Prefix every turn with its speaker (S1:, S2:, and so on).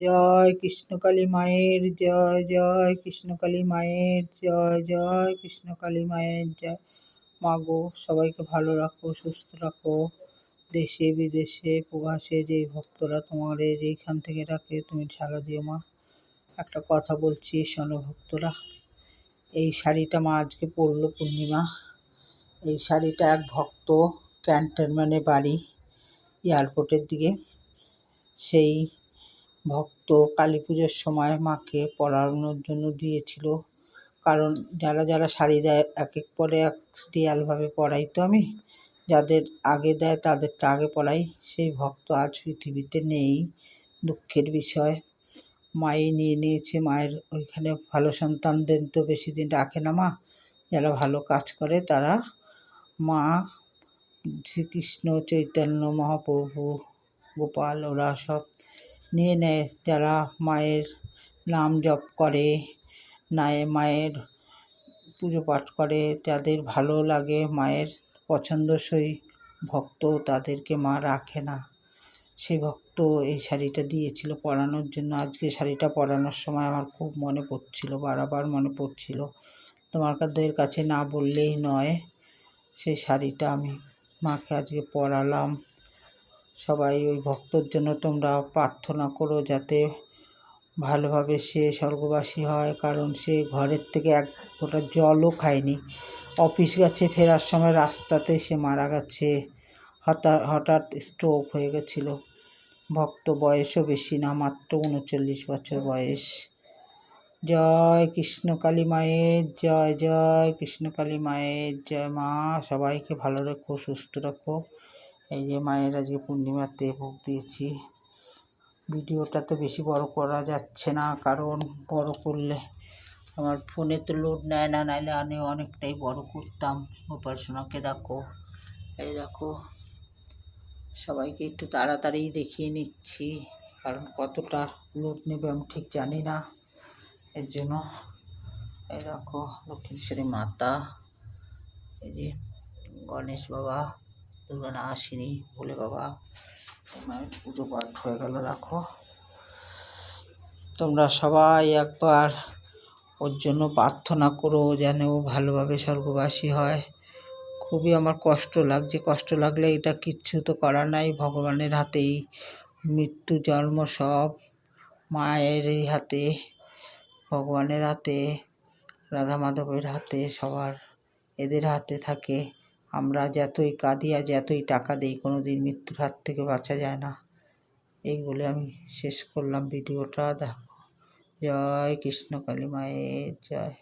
S1: জয় কৃষ্ণকালী মায়ের জয়, জয় কৃষ্ণকালী মায়ের জয়, জয় কৃষ্ণকালী মায়ের জয়। মাগো সবাইকে ভালো রাখো, সুস্থ রাখো। দেশে বিদেশে প্রবাসে যেই ভক্তরা তোমার যেইখান থেকে রাখে তুমি সাড়া দিও মা। একটা কথা বলছি শোনো ভক্তরা, এই শাড়িটা মা আজকে পরলো পূর্ণিমা। এই শাড়িটা এক ভক্ত ক্যান্টনমেন্টে বাড়ি, এয়ারপোর্টের দিকে, সেই ভক্ত কালী পুজোর সময় মাকে পরানোর জন্য দিয়েছিল। কারণ যারা যারা শাড়ি দেয় এক এক পরে এক সিরিয়ালভাবে পরাই, তো আমি যাদের আগে দেয় তাদেরটা আগে পরাই। সেই ভক্ত আজ পৃথিবীতে নেই, দুঃখের বিষয়। মাই নিয়ে নিয়েছে। মায়ের ওইখানে ভালো সন্তানদের তো বেশি দিন রাখে না মা, যারা ভালো কাজ করে তারা মা শ্রীকৃষ্ণ চৈতন্য মহাপ্রভু গোপাল ওরা সব নিয়ে নেয়। যারা মায়ের নাম জপ করে, মায়ের পুজো পাঠ করে, যাদের ভালো লাগে মায়ের পছন্দসই ভক্ত, তাদেরকে মা রাখে না। সেই ভক্ত এই শাড়িটা দিয়েছিল পরানোর জন্য। আজকে শাড়িটা পরানোর সময় আমার খুব মনে পড়ছিল, বারবার মনে পড়ছিল। তোমাদের কাছে না বললেই নয়। সেই শাড়িটা আমি মাকে আজকে পরালাম। সবাই ওই ভক্তর জন্য তোমরা প্রার্থনা করো যাতে ভালোভাবে সে স্বর্গবাসী হয়। কারণ সে ঘরের থেকে এক ফোঁটা জলও খায়নি। অফিস গেছে, ফেরার সময় রাস্তাতে সে মারা গেছে। হঠাৎ স্ট্রোক হয়ে গেছিল। ভক্ত বয়সও বেশি না, মাত্র 39 বছর বয়স। জয় কৃষ্ণকালী মায়ের জয়, জয় কৃষ্ণকালী মায়ের জয়। মা সবাইকে ভালো রেখো, সুস্থ রাখো। এই যে মায়ের আজকে পূর্ণিমাতে ভোগ দিয়েছি। ভিডিওটা তো বেশি বড় করা যাচ্ছে না, কারণ বড় করলে আমার ফোনে তো লোড নেয় না, নাহলে আমি অনেকটাই বড় করতাম। উপাসনাকে দেখো, এই দেখো, সবাইকে একটু তাড়াতাড়ি দেখিয়ে নিচ্ছি, কারণ কতটা লোড নেবে আমি ঠিক জানি না। এর জন্য এই দেখো দক্ষিণেশ্বরী মাতা, এই যে গণেশ বাবা, দুর্গা আসিনি, ভোলে বাবা, মায়ের পুজো পাঠ হয়ে গেল। দেখো তোমরা সবাই একবার ওর জন্য প্রার্থনা করো যেন ও ভালোভাবে স্বর্গবাসী হয়। খুবই আমার কষ্ট লাগছে। কষ্ট লাগলে এটা কিচ্ছু তো করার নাই, ভগবানের হাতেই। মৃত্যু জন্ম সব মায়েরই হাতে, ভগবানের হাতে, রাধা মাধবের হাতে, সবার এদের হাতে থাকে। আমরা যতই কাঁদি আর যতই টাকা দিই, কোনো দিন মৃত্যুর হাত থেকে বাঁচা যায় না। এই বলে আমি শেষ করলাম ভিডিওটা। দেখো, জয় কৃষ্ণকালী মায়ের জয়।